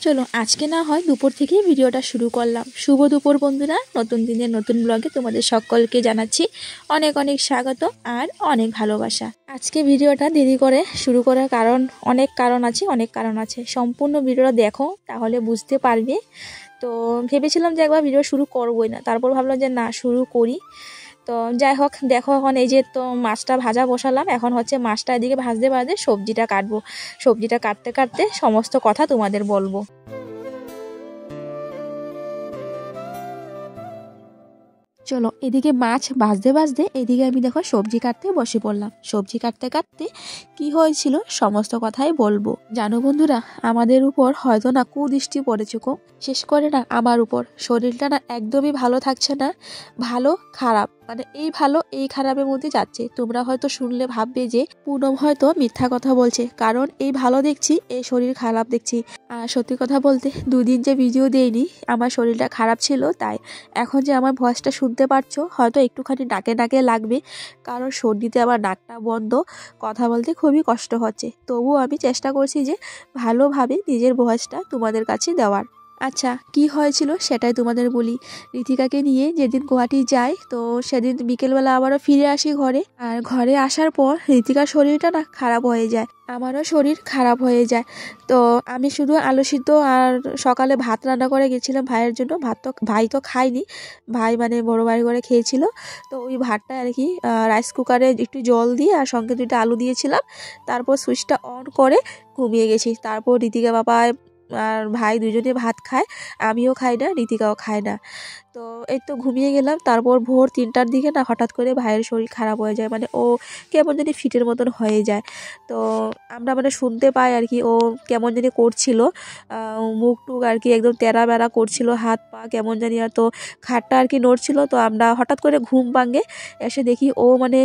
চলো আজকে না হয় দুপুর থেকেই ভিডিওটা শুরু করলাম। শুভ দুপুর বন্ধুরা, নতুন দিনের নতুন ব্লগে তোমাদের সকলকে জানাচ্ছি অনেক অনেক স্বাগত আর অনেক ভালোবাসা। আজকে ভিডিওটা দেরি করে শুরু করার অনেক কারণ আছে। সম্পূর্ণ ভিডিওটা দেখো তাহলে বুঝতে পারবে। তো ভেবেছিলাম যে একবার ভিডিও শুরু করবোই না, তারপর ভাবলাম যে না শুরু করি। তো যাই হোক, দেখো এখন এই যে তো মাছটা ভাজা বসালাম। এখন হচ্ছে মাছটা এদিকে ভাজতে ভাজতে সবজিটা কাটবো। সবজিটা কাটতে কাটতে সমস্ত কথা তোমাদের বলবো। চলো এদিকে মাছ ভাজতে ভাজতে এদিকে আমি দেখো সবজি কাটতে বসে পড়লাম। সবজি কাটতে কাটতে কি হয়েছিল সমস্ত কথাই বলবো। জানো বন্ধুরা, আমাদের উপর হয়তো না কুদৃষ্টি পড়েছে গো, শেষ করে না আমার উপর। শরীরটা না একদমই ভালো থাকছে না। ভালো খারাপ মানে এই ভালো এই খারাপের মধ্যে যাচ্ছে। তোমরা হয়তো শুনলে ভাববে যে পুনম হয়তো মিথ্যা কথা বলছে, কারণ এই ভালো দেখছি এই শরীর খারাপ দেখছি। আর সত্যি কথা বলতে দুদিন যে ভিডিও দেইনি আমার শরীরটা খারাপ ছিল তাই। এখন যে আমার ভয়েসটা শুনতে পারছো হয়তো একটুখানি ডাকে ডাকে লাগবে, কারণ সর্দিতে আবার নাকটা বন্ধ, কথা বলতে খুবই কষ্ট হচ্ছে। তবুও আমি চেষ্টা করছি যে ভালোভাবে নিজের ভয়েসটা তোমাদের কাছে দেওয়ার। আচ্ছা, কি হয়েছিল সেটাই তোমাদের বলি। ঋতিকাকে নিয়ে যেদিন গুয়াহাটি যাই, তো সেদিন বিকেলবেলা আবারও ফিরে আসি ঘরে। আর ঘরে আসার পর ঋতিকার শরীরটা না খারাপ হয়ে যায়, আমারও শরীর খারাপ হয়ে যায়। তো আমি শুধু আলু সিদ্ধ আর সকালে ভাত রান্না করে গেছিলাম ভাইয়ের জন্য। ভাই তো খায়নি, ভাই মানে বড় ভাই করে খেয়েছিল। তো ওই ভাতটা আর কি রাইস কুকারে একটু জল দিয়ে আর সঙ্গে 2টা আলু দিয়েছিলাম। তারপর সুইচটা অন করে ঘুমিয়ে গেছি। তারপর ঋতিকা বাবা আর ভাই দুজনে ভাত খায়, আমিও খাই না, ঋতিকাও খায় না। তো এই তো ঘুমিয়ে গেলাম। তারপর ভোর 3টার দিকে না হঠাৎ করে ভাইয়ের শরীর খারাপ হয়ে যায়, মানে ও কেমন জানি ফিটের মতন হয়ে যায়। তো আমরা মানে শুনতে পাই আর কি ও কেমন জানি করছিল, মুখ টুক আর কি একদম তেরা বেড়া করছিল, হাত পা কেমন জানি। আর তো খাটটা আর কি নড়ছিল। তো আমরা হঠাৎ করে ঘুম ভাঙে এসে দেখি ও মানে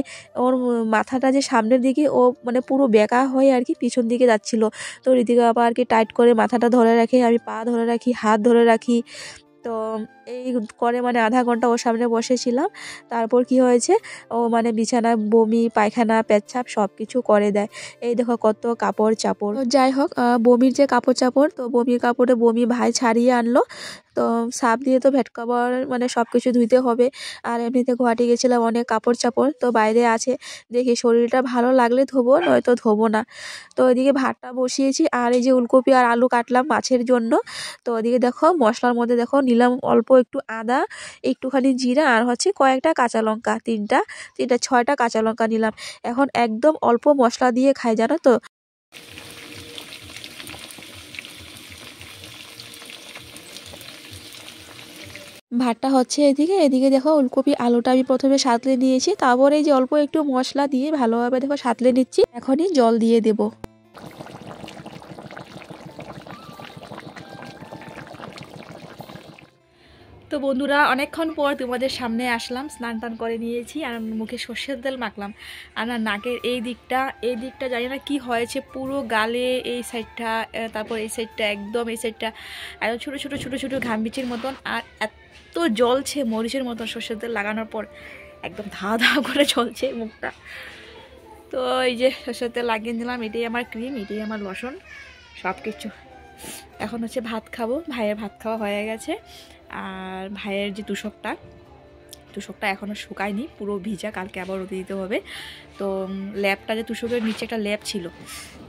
ওর মাথাটা যে সামনের দিকে ও মানে পুরো বেঁকা হয়ে আর কি পিছন দিকে যাচ্ছিল। তো ঋতিকা বাবা আর কি টাইট করে মাথাটা ধরে রাখে, আমি পা ধরে রাখি, হাত ধরে রাখি। তো এই করে মানে আধা ঘন্টা ওর সামনে বসেছিলাম। তারপর কি হয়েছে, ও মানে বিছানা বমি পায়খানা পেচ্ছাপ সব কিছু করে দেয়। এই দেখো কত কাপড় চাপড়। যাই হোক, বমির যে কাপড় চাপড়, তো বমির কাপড়ে বমি ভাই ছাড়িয়ে আনলো। তো সাপ দিয়ে তো ভেট কাপড় মানে সব কিছু ধুইতে হবে। আর এমনিতে গুয়াহাটি গেছিলাম, অনেক কাপড় চাপড় তো বাইরে আছে। দেখি শরীরটা ভালো লাগলে ধোবো, নয়তো ধোবো না। তো ওইদিকে ভাতটা বসিয়েছি আর এই যে উলকপি আর আলু কাটলাম মাছের জন্য। তো ওদিকে দেখো মশলার মধ্যে দেখো নিলাম অল্প একটু আদা, একটুখানি জিরা আর হচ্ছে কয়েকটা কাঁচা লঙ্কা, তিনটা 6টা কাঁচা লঙ্কা নিলাম। এখন একদম অল্প মশলা দিয়ে খাই, জানো তো। ভাতটা হচ্ছে এদিকে এদিকে দেখো উলকপি আলুটা আমি প্রথমে সাঁতলে নিয়েছি, তারপরে এই যে অল্প একটু মশলা দিয়ে ভালোভাবে দেখো সাঁতলে নিচ্ছি। এখনই জল দিয়ে দেবো। তো বন্ধুরা, অনেকক্ষণ পর তোমাদের সামনে আসলাম। স্নান টান করে নিয়েছি আর মুখে সর্ষের তেল মাখলাম। আর না নাকের এই দিকটা জানি না কি হয়েছে, পুরো গালে এই সাইডটা, তারপর এই সাইডটা, একদম এই সাইডটা এত ছোটো ছোটো ছোটো ছোটো ঘামবিচির মতন। আর এত জ্বলছে মরিচের মতন সর্ষের তেল লাগানোর পর, একদম ধা ধা করে জ্বলছে মুখটা। তো এই যে সর্ষের তেল লাগিয়ে নিলাম, এটাই আমার ক্রিম, এটাই আমার লোশন, সব কিছু। এখন হচ্ছে ভাত খাবো। ভাইয়ের ভাত খাওয়া হয়ে গেছে। আর ভাইয়ের যে তুষকটা এখনও শুকায়নি, পুরো ভিজা, কালকে আবার রোদে দিতে হবে। তো ল্যাপটা যে তুষকের নিচে একটা ল্যাপ ছিল,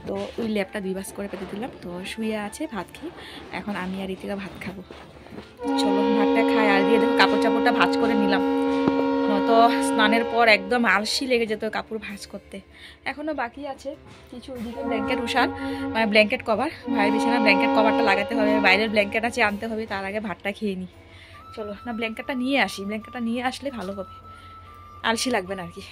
তো ওই ল্যাপটা 2 বাস করে পেতে দিলাম। তো শুয়ে আছে ভাত খেয়ে। এখন আমি আর ঋতিকা ভাত খাবো। চলো ভাতটা খাই। আর দিয়ে দেখো কাপড় চাপড়টা ভাঁজ করে নিলাম, নয়তো স্নানের পর একদম আলসি লেগে যেত কাপড় ভাঁজ করতে। এখনও বাকি আছে কিছু। ওইদিকে ব্ল্যাঙ্কেট উষার মানে ব্ল্যাঙ্কেট কভার, ভাইয়ের বিছানা ব্ল্যাঙ্কেট কভারটা লাগাতে হবে। বাইরের ব্ল্যাঙ্কেট আছে আনতে হবে, তার আগে ভাতটা খেয়ে নিই। চলো না ব্ল্যাঙ্কেটটা নিয়ে আসি, ব্ল্যাঙ্কেটটা নিয়ে আসলে ভালো হবে, আলসি লাগবে না আর কি।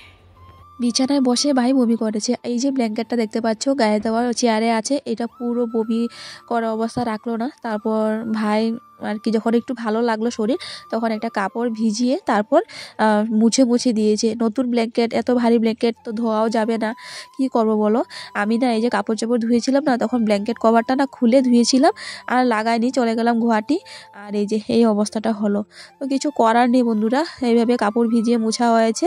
বিছানায় বসে ভাই বমি করেছে। এই যে ব্ল্যাঙ্কেটটা দেখতে পাচ্ছ গায়ে দেওয়ার চেয়ারে আছে, এটা পুরো বমি করা অবস্থা রাখলো না। তারপর ভাই আর কি যখন একটু ভালো লাগলো শরীর, তখন একটা কাপড় ভিজিয়ে তারপর মুছে দিয়েছে। নতুন ব্ল্যাঙ্কেট, এত ভারী ব্ল্যাঙ্কেট তো ধোয়াও যাবে না, কি করব বলো। আমি না এই যে কাপড় চাপড় ধুয়েছিলাম না, তখন ব্ল্যাঙ্কেট কভারটা না খুলে ধুয়েছিলাম আর লাগাইনি, চলে গেলাম গুয়াহাটি। আর এই যে এই অবস্থাটা হলো। তো কিছু করার নেই বন্ধুরা, এইভাবে কাপড় ভিজিয়ে মুছা হয়েছে।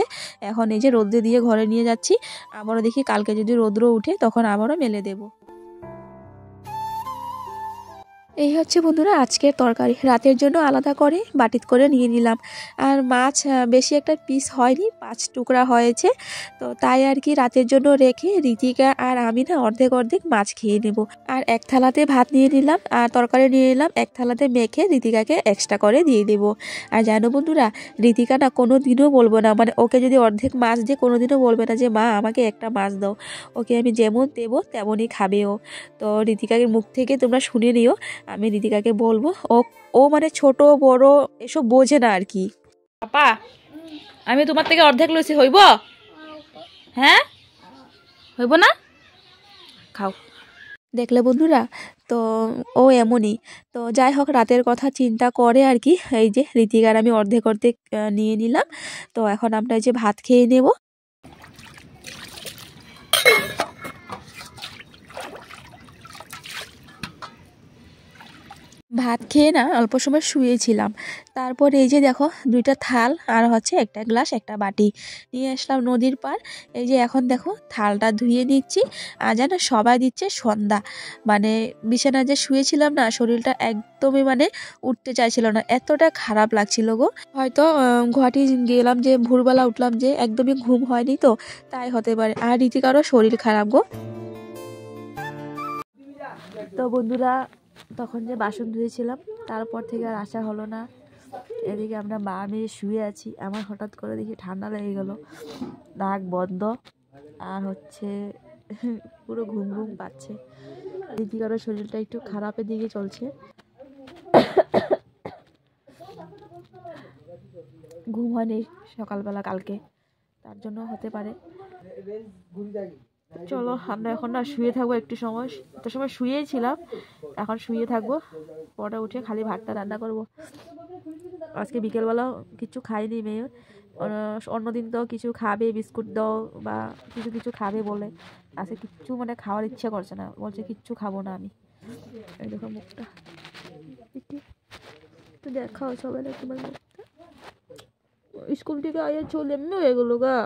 এখন এই যে রোদ্রে দিয়ে ঘরে নিয়ে যাচ্ছি। আবারও দেখি কালকে যদি রোদ্র উঠে তখন আবারও মেলে দেব। এই হচ্ছে বন্ধুরা আজকের তরকারি, রাতের জন্য আলাদা করে বাটিত করে নিয়ে নিলাম। আর মাছ বেশি একটা পিস হয়নি, 5 টুকরা হয়েছে, তো তাই আর কি রাতের জন্য রেখে ঋতিকা আর আমি না অর্ধেক অর্ধেক মাছ খেয়ে নেব। আর এক থালাতে ভাত নিয়ে নিলাম আর তরকারি নিয়ে নিলাম, এক থালাতে মেখে ঋতিকাকে এক্সট্রা করে দিয়ে দেবো। আর জানো বন্ধুরা, ঋতিকা না কোনো দিনও বলবো না, মানে ওকে যদি অর্ধেক মাছ দিয়ে কোনো দিনও বলবে না যে মা আমাকে একটা মাছ দাও। ওকে আমি যেমন দেবো তেমনই খাবে ও। তো ঋতিকাকে মুখ থেকে তোমরা শুনে নিও, আমি ঋতিকাকে বলবো। ও ও মানে ছোট বড় এসব বোঝে না আর কি। পাপা, আমি তোমার থেকে অর্ধেক লইছি, হইব? হ্যাঁ, হইব না? খাও। দেখলে বন্ধুরা, তো ও এমনই। তো যাই হোক, রাতের কথা চিন্তা করে আর কি এই যে ঋতিকার আমি অর্ধেক অর্ধেক নিয়ে নিলাম। তো এখন আমরা এই যে ভাত খেয়ে নেব। ভাত খেয়ে না অল্প সময় শুয়েছিলাম, তারপর এই যে দেখো 2টা থাল আর হচ্ছে একটা গ্লাস একটা বাটি নিয়ে আসলাম নদীর পার। এই যে এখন দেখো থালটা ধুয়ে নিচ্ছি। আর যেন সবাই দিচ্ছে সন্ধ্যা, মানে বিছানায় যে শুয়েছিলাম না, শরীরটা একদমই মানে উঠতে চাইছিল না, এতটা খারাপ লাগছিল গো। হয়তো গুয়াহাটি গেলাম যে ভোরবেলা উঠলাম যে একদমই ঘুম হয়নি, তো তাই হতে পারে। আর রীতিকারও শরীর খারাপ গো। তো বন্ধুরা, তখন যে বাসন ধুয়েছিলাম তারপর থেকে আর আসা হলো না। এদিকে আমরা মা মেয়ে শুয়ে আছি, আমার হঠাৎ করে দেখি ঠান্ডা লেগে গেল, নাক বন্ধ আর হচ্ছে পুরো ঘুম ঘুম পাচ্ছে। দিদিকারও শরীরটা একটু খারাপের দিকে চলছে, ঘুম হয়নি সকালবেলা কালকে, তার জন্য হতে পারে। চলো আমরা এখন না শুয়ে থাকবো একটু সময়, এত সময় শুয়েই ছিলাম, এখন শুয়ে থাকবো, পরে উঠে খালি ভাতটা রান্না করব। আজকে বিকেলবেলাও কিছু খাইনি মেয়ে, অন্যদিন তো কিছু খাবে, বিস্কুট দাও বা কিছু কিছু খাবে বলে, আজকে কিচ্ছু মানে খাওয়ার ইচ্ছা করছে না, বলছে কিচ্ছু খাবো না আমি। এই দেখো মুখটা, তো দেখাও সবাই তোমার মুখটা। স্কুল থেকে আয়া চলে এমনি হয়ে গেলো গা।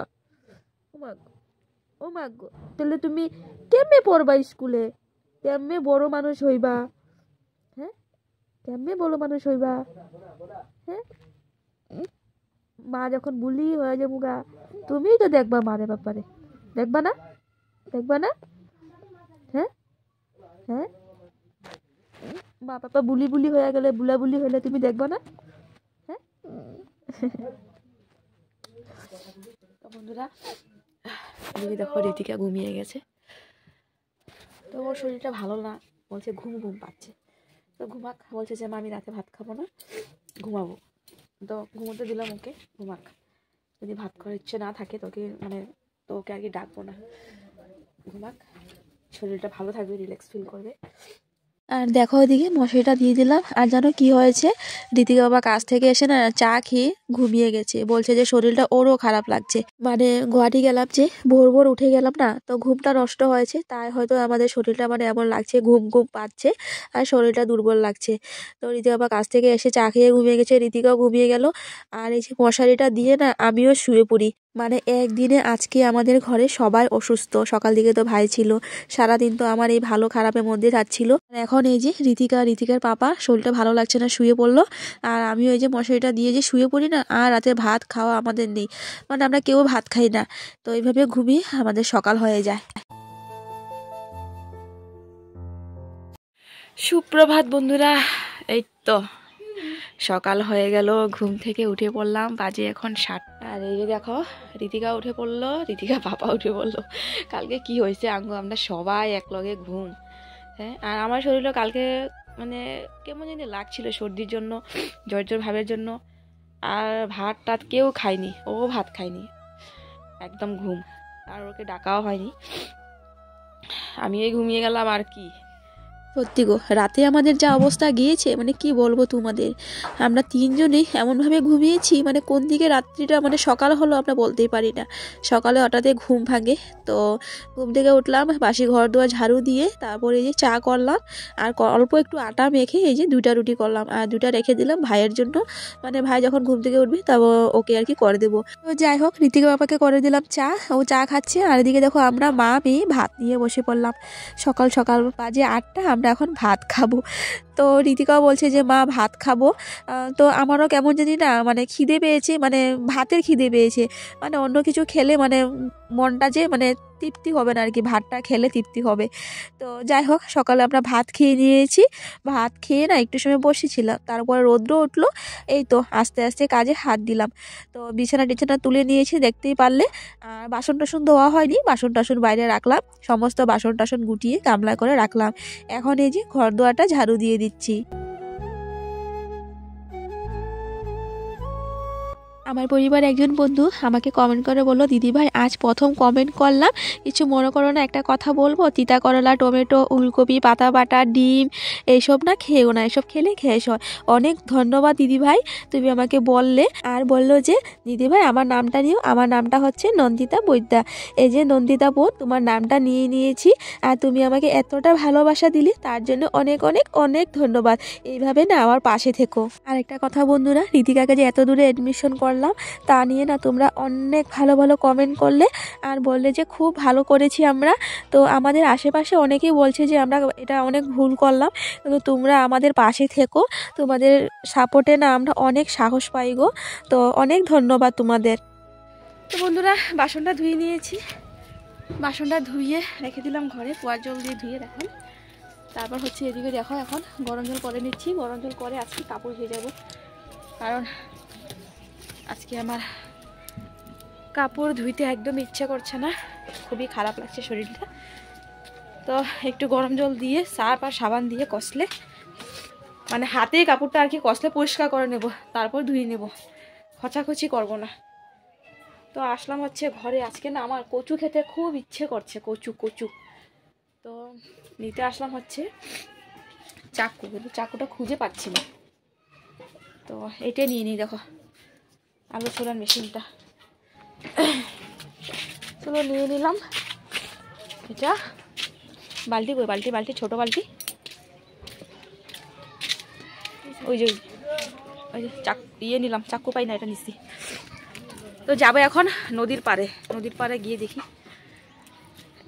ও মা গো, তাহলে তুমি কেমনে পড়বা স্কুলে, কেমনে বড় মানুষ হইবা? হ্যাঁ, কেমনে বড় মানুষ হইবা? হ্যাঁ, মা যখন বুলি হয়ে যাবো গা, তুমিই তো দেখবা মারে ব্যাপারে, দেখবা না? দেখবা না? হ্যাঁ হ্যাঁ, মা পাপা বুলি বুলি হয়ে গেলে, বুলা বুলি হইলে তুমি দেখবা না? হ্যাঁ। তো বন্ধুরা, এদিকে দেখো ঋতিকা ঘুমিয়ে গেছে, তো ওর শরীরটা ভালো না, বলছে ঘুম ঘুম পাচ্ছে, তো ঘুমাক, বলছে যে মা আমি রাতে ভাত খাবো না, ঘুমাবো। তো ঘুমোতে দিলাম ওকে, ঘুমাক। যদি ভাত খাওয়ার ইচ্ছে না থাকে তোকে মানে তো ওকে আর কি ডাকবো না, ঘুমাক, শরীরটা ভালো থাকবে, রিল্যাক্স ফিল করবে। আর দেখো ওইদিকে মশারিটা দিয়ে দিলাম। আর জানো কি হয়েছে, ঋতিকা বাবা কাজ থেকে এসে না চা খেয়ে ঘুমিয়ে গেছে, বলছে যে শরীরটা ওরও খারাপ লাগছে, মানে গুয়াহাটি গেলাম যে ভোর ভোর উঠে গেলাম না, তো ঘুমটা নষ্ট হয়েছে, তাই হয়তো আমাদের শরীরটা মানে এমন লাগছে, ঘুম ঘুম পাচ্ছে আর শরীরটা দুর্বল লাগছে। তো ঋতিকা বাবা কাজ থেকে এসে চা খেয়ে ঘুমিয়ে গেছে, ঋতিকাও ঘুমিয়ে গেল। আর এই যে মশারিটা দিয়ে না আমিও শুয়ে পড়ি, মানে একদিনে আজকে আমাদের ঘরে সবাই অসুস্থ। সকাল দিকে তো ভাই ছিল, সারাদিন তো আমার এই ভালো খারাপের মধ্যে যাচ্ছিল। এখন এই যে ঋতিকার পাপা শরীরটা ভালো লাগছে না, শুয়ে পড়লো। আর আমিও এই যে মশারিটা দিয়ে যে শুয়ে পড়ি না, আর রাতে ভাত খাওয়া আমাদের নেই, মানে আমরা কেউ ভাত খাই না, তো এইভাবে ঘুমিয়ে আমাদের সকাল হয়ে যায়। সুপ্রভাত বন্ধুরা, এই তো সকাল হয়ে গেল, ঘুম থেকে উঠে পড়লাম, বাজে এখন 7টা। আর এই যে দেখো ঋতিকা উঠে পড়লো, ঋতিকা পাপা উঠে পড়লো। কালকে কি হয়েছে আমরা সবাই একলগে ঘুম। হ্যাঁ, আর আমার শরীরও কালকে মানে কেমন জানি লাগছিল, সর্দির জন্য, জ্বর ভাবের জন্য। আর ভাত টাত কেউ খায়নি, ও ভাত খায়নি, একদম ঘুম, আর ওকে ডাকাও হয়নি, আমি এই ঘুমিয়ে গেলাম আর কি। সত্যি গো, রাতে আমাদের যা অবস্থা গিয়েছে মানে কি বলবো তোমাদের, আমরা 3জনেই এমনভাবে ঘুমিয়েছি, মানে কোন দিকে রাত্রিটা মানে সকাল হলো আমরা বলতেই পারি না। সকালে হঠাৎ ঘুম ভাঙে, তো ঘুম থেকে উঠলাম, বাসি ঘর দুয়ার ঝাড়ু দিয়ে তারপরে এই যে চা করলাম, আর অল্প একটু আটা মেখে এই যে 2টা রুটি করলাম, আর 2টা রেখে দিলাম ভাইয়ের জন্য, মানে ভাই যখন ঘুম থেকে উঠবে তারপর ওকে আর কি করে দেবো। তো যাই হোক, ঋতিকা বাবাকে করে দিলাম চা, ও চা খাচ্ছে। আর এদিকে দেখো আমরা মা মেয়ে ভাত নিয়ে বসে পড়লাম। সকাল সকাল বাজে 8টা, আমরা আমরা এখন ভাত খাবো। তো ঋতিকাও বলছে যে মা ভাত খাবো। তো আমারও কেমন জানি না মানে খিদে পেয়েছে, মানে ভাতের খিদে পেয়েছে, মানে অন্য কিছু খেলে মানে মনটা যে মানে তৃপ্তি হবে না আর কি, ভাতটা খেলে তৃপ্তি হবে। তো যাই হোক, সকালে আমরা ভাত খেয়ে নিয়েছি। ভাত খেয়ে না একটু সময় বসেছিলাম, তারপরে রৌদ্র উঠলো, এই তো আস্তে আস্তে কাজে হাত দিলাম। তো বিছানা টিছানা তুলে নিয়েছি দেখতেই পারলে। আর বাসন টাসন ধোয়া হয়নি, বাসন টাসন বাইরে রাখলাম, সমস্ত বাসন টাসন গুটিয়ে গামলায় করে রাখলাম। এখন এই যে ঘর দুয়ারটা ঝাড়ু দিয়ে দিচ্ছি। আমার পরিবারের একজন বন্ধু আমাকে কমেন্ট করে বললো, দিদিভাই আজ প্রথম কমেন্ট করলাম, কিছু মনে করো না, একটা কথা বলবো, তিতা করলা, টমেটো, ফুলকপি, পাতা বাটা, ডিম এইসব না খেয়েও না, এসব খেলে গ্যাস হয়। অনেক ধন্যবাদ দিদিভাই, তুমি আমাকে বললে। আর বললো যে দিদিভাই আমার নামটা নিও, আমার নামটা হচ্ছে নন্দিতা বৈদ্যা। এই যে নন্দিতা বোন, তোমার নামটা নিয়ে নিয়েছি, আর তুমি আমাকে এতটা ভালোবাসা দিলে তার জন্য অনেক অনেক অনেক ধন্যবাদ। এইভাবে না আমার পাশে থেকো। আর একটা কথা বন্ধুরা, ঋতিকাকে যে এত দূরে অ্যাডমিশন করলাম তা নিয়ে না তোমরা অনেক ভালো ভালো কমেন্ট করলে, আর বললে যে খুব ভালো করেছি আমরা। তো আমাদের আশেপাশে অনেকেই বলছে যে আমরা এটা অনেক ভুল করলাম, কিন্তু তোমরা আমাদের পাশে থেকো, তোমাদের সাপোর্টে না আমরা অনেক সাহস পাই গো। তো অনেক ধন্যবাদ তোমাদের। তো বন্ধুরা, বাসনটা ধুয়ে নিয়েছি, বাসনটা ধুয়ে রেখে দিলাম ঘরে, কুয়ার জল দিয়ে ধুয়ে রাখলাম। তারপর হচ্ছে এদিকে দেখো, এখন গরম জল করে নিচ্ছি, গরম জল করে আজকে কাপড় ভেজাবো, কারণ আজকে আমার কাপড় ধুইতে একদম ইচ্ছা করছে না, খুবই খারাপ লাগছে শরীরটা। তো একটু গরম জল দিয়ে সার্ফ আর সাবান দিয়ে কষলে, মানে হাতে কাপড়টা আর কি কষলে পরিষ্কার করে নেব, তারপর ধুয়ে নেব, খচাখচি করব না। তো আসলাম হচ্ছে ঘরে, আজকে না আমার কচু খেতে খুব ইচ্ছে করছে, কচু কচু। তো নিতে আসলাম হচ্ছে চাকু, কিন্তু চাকুটা খুঁজে পাচ্ছি না। তো এটাই নিয়ে নিই, দেখো আলু ছোলার মেশিনটা, চলো নিয়ে নিলাম এটা। বালতি কই, বালতি বালতি ছোট বালতি, ওই যে ওই যে নিলাম, চাকু পাই না, এটা নিচ্ছি। তো যাবো এখন নদীর পাড়ে, নদীর পাড়ে গিয়ে দেখি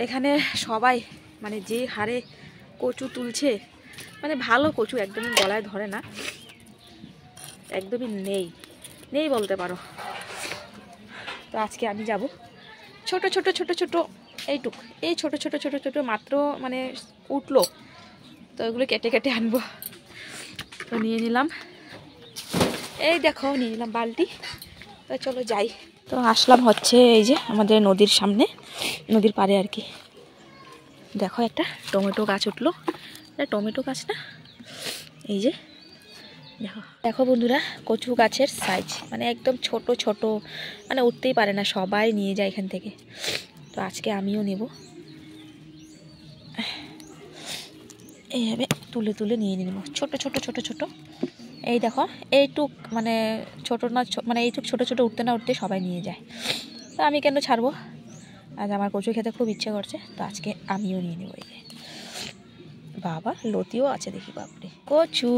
এখানে সবাই মানে যে হারে কচু তুলছে, মানে ভালো কচু একদমই গলায় ধরে না, একদমই নেই নেই বলতে পারো। তো আজকে আমি যাব, ছোট ছোট ছোট ছোট এইটুক, এই ছোট ছোট ছোট ছোট মাত্র মানে উঠলো, তো এগুলো কেটে কেটে আনবো। তো নিয়ে নিলাম, এই দেখো নিয়ে নিলাম বালতি। তো চলো যাই। তো আসলাম হচ্ছে এই যে আমাদের নদীর সামনে, নদীর পাড়ে আর কি। দেখো একটা টমেটো গাছ উঠলো, এটা টমেটো গাছ না, এই যে দেখো দেখো বন্ধুরা, কচু গাছের সাইজ মানে একদম ছোট ছোট, মানে উঠতেই পারে না, সবাই নিয়ে যায় এখান থেকে। তো আজকে আমিও নেব, এইভাবে তুলে তুলে নিয়ে নেব, ছোট ছোট ছোট ছোট। এই দেখো এইটুক মানে ছোট না, মানে এইটুক ছোট ছোট উঠতে না উঠতে সবাই নিয়ে যায়। তো আমি কেন ছাড়বো, আজ আমার কচু খেতে খুব ইচ্ছে করছে, তো আজকে আমিও নিয়ে নেবো। এই যে বাবা লতিও আছে দেখি, বাপরে কচু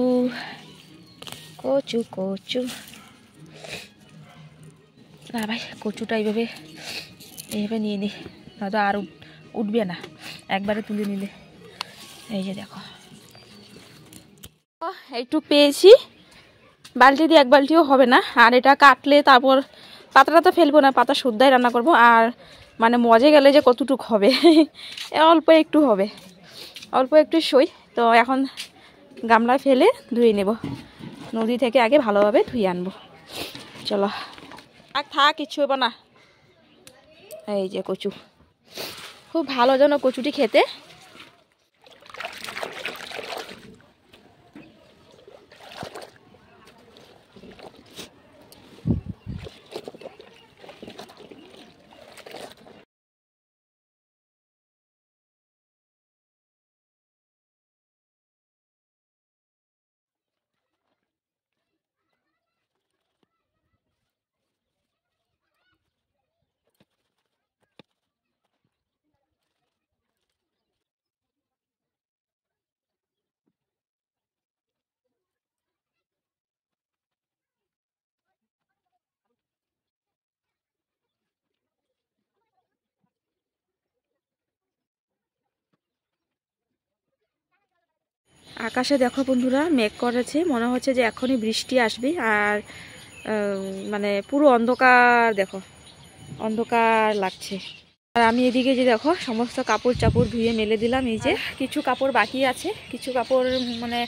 কচু কচু। না ভাই, কচুটা এইভাবে এইভাবে নিয়ে নিই, নয়তো আর উঠবে না একবারে তুলে নিলে। এই যে দেখো এইটুক পেয়েছি, বালতি দিয়ে এক বালতিও হবে না। আর এটা কাটলে তারপর পাতাটা তো ফেলবো না, পাতা শুদ্ধাই রান্না করব। আর মানে মজে গেলে যে কতটুক হবে অল্প একটু হবে, অল্প একটু সই। তো এখন গামলায় ফেলে ধুয়ে নেব, নদী থেকে আগে ভালোভাবে ধুয়ে আনবো। চলো থাক কিচ্ছু হবো না। এই যে কচু, খুব ভালো যেন কচুটি খেতে। আকাশে দেখো বন্ধুরা মেঘ করেছে, মনে হচ্ছে যে এখনই বৃষ্টি আসবে। আর মানে পুরো অন্ধকার, দেখো অন্ধকার লাগছে। আর আমি এদিকে যে দেখো সমস্ত কাপড় চাপড় ধুয়ে মেলে দিলাম। এই যে কিছু কাপড় বাকি আছে, কিছু কাপড় মানে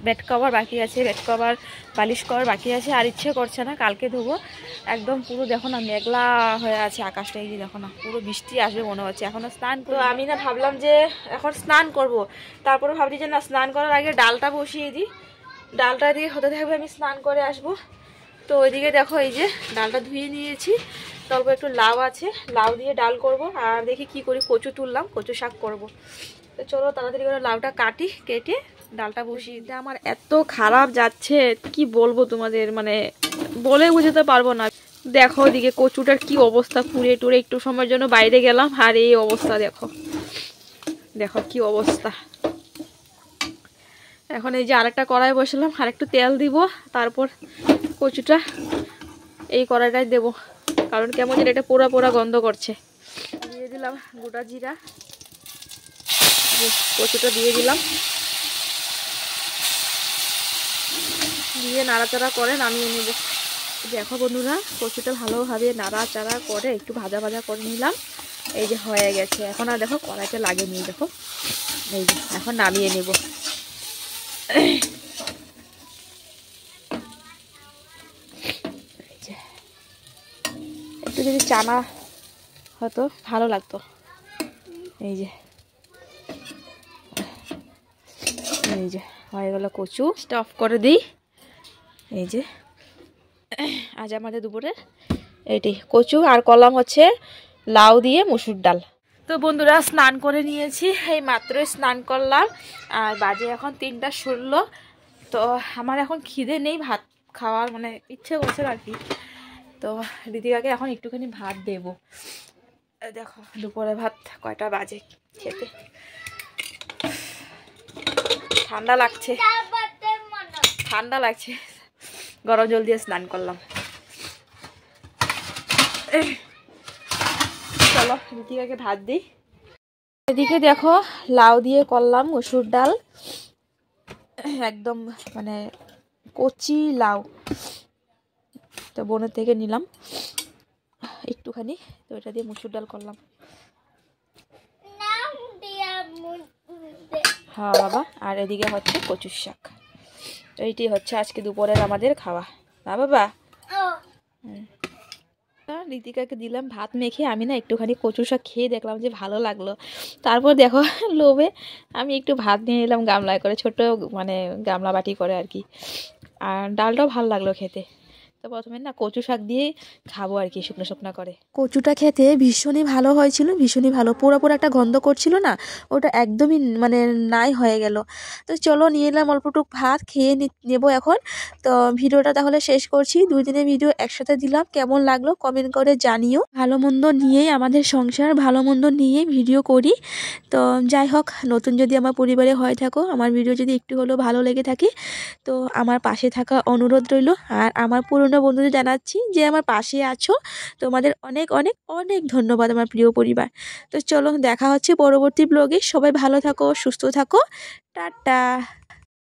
বেড কভার বাকি আছে, বেড কভার বালিশ কভার বাকি আছে। আর ইচ্ছে করছে না, কালকে ধোবো। একদম পুরো দেখো না মেঘলা হয়ে আছে আকাশটা, এই যে দেখো না পুরো বৃষ্টি আসবে মনে হচ্ছে। এখনো স্নান তো আমি না ভাবলাম যে এখন স্নান করব, তারপরে ভাবছি যে না স্নান করার আগে ডালটা বসিয়ে দিই, ডালটা দিয়ে হতে থাকবে, আমি স্নান করে আসবো। তো ওইদিকে দেখো এই যে ডালটা ধুয়ে নিয়েছি, তারপর একটু লাউ আছে, লাউ দিয়ে ডাল করব। আর দেখি কি করি, কচু তুললাম, কচু শাক করব। তো চলো তাড়াতাড়ি করে লাউটা কাটি, কেটে ডালটা বসিয়ে। এটা আমার এত খারাপ যাচ্ছে কি বলবো তোমাদের, মানে বলে বুঝতে পারবো না। দেখো ওইদিকে কচুটার কি অবস্থা, পুড়ে টুড়ে। একটু সময়ের জন্য বাইরে গেলাম আর এই অবস্থা, দেখো দেখো কি অবস্থা। এখন এই যে আরেকটা কড়াই বসালাম, আর একটু তেল দিব, তারপর কচুটা এই কড়াইটাই দেব, কারণ কেমন যেন এটা পোড়া পোড়া গন্ধ করছে। দিয়ে দিলাম গোটা জিরা, কচুটা দিয়ে দিলাম, দিয়ে নাড়াচাড়া করে নামিয়ে নেব। দেখো বন্ধুরা কচুটা ভালোভাবে নাড়াচাড়া করে একটু ভাজা ভাজা করে নিলাম। এই যে হয়ে গেছে, এখন আর দেখো কড়াইটা লাগেনি, দেখো এই যে এখন নামিয়ে নেব। একটু যদি চানা হতো ভালো লাগতো। এই যে এই যে হয়ে গেল কচু, স্টপ করে দিই। এই যে আজ আমাদের দুপুরে এইটি কচু আর করলাম হচ্ছে লাউ দিয়ে মসুর ডাল। তো বন্ধুরা স্নান করে নিয়েছি, এই মাত্রই স্নান করলাম। আর বাজে এখন 3:16। তো আমার এখন খিদে নেই ভাত খাওয়ার, মানে ইচ্ছে করছে আর কি। তো ঋতিকাকে এখন একটুখানি ভাত দেব। দেখো দুপুরে ভাত কয়টা বাজে খেতে। ঠান্ডা লাগছে, ঠান্ডা লাগছে, গরম জল দিয়ে স্নান করলাম। চলো ঋতিকাকে ভাত দিই। এদিকে দেখো লাউ দিয়ে করলাম মসুর ডাল, একদম মানে কচি লাউ, তো বনের থেকে নিলাম একটুখানি, তো এটা দিয়ে মসুর ডাল করলাম। হ্যাঁ বাবা, আর এদিকে হচ্ছে কচুর শাক। তো এইটি হচ্ছে আজকে দুপুরের আমাদের খাওয়া, না বাবা? ঋতিকাকে দিলাম ভাত মেখে, আমি না একটুখানি কচু শাক খেয়ে দেখলাম যে ভালো লাগলো। তারপর দেখো লোভে আমি একটু ভাত নিয়ে এলাম গামলায় করে, ছোট মানে গামলা বাটি করে আর কি। আর ডালটাও ভালো লাগলো খেতে। তো প্রথমে না কচু শাক দিয়ে খাবো আর কি, শুকনো শুকনো করে। কচুটা খেতে ভীষণই ভালো হয়েছিল, ভীষণই ভালো। পোড়া পোড়া একটা গন্ধ করছিল না, ওটা একদমই মানে নাই হয়ে গেল। তো চলো নিয়ে এলাম অল্পটুক ভাত, খেয়ে নেবো এখন। তো ভিডিওটা তাহলে শেষ করছি, 2 দিনের ভিডিও একসাথে দিলাম। কেমন লাগলো কমেন্ট করে জানিও। ভালো মন্দ নিয়েই আমাদের সংসার, ভালো মন্দ নিয়েই ভিডিও করি। তো যাই হোক, নতুন যদি আমার পরিবারে হয়ে থাকো, আমার ভিডিও যদি একটু হলেও ভালো লেগে থাকে, তো আমার পাশে থাকা অনুরোধ রইল। আর আমার পুরনো বন্ধুদের জানাচ্ছি যে আমার পাশে আছো, তোমাদের অনেক অনেক অনেক ধন্যবাদ আমার প্রিয় পরিবার। তো চলো দেখা হচ্ছে পরবর্তী ব্লগে। সবাই ভালো থাকো, সুস্থ থাকো, টাটা।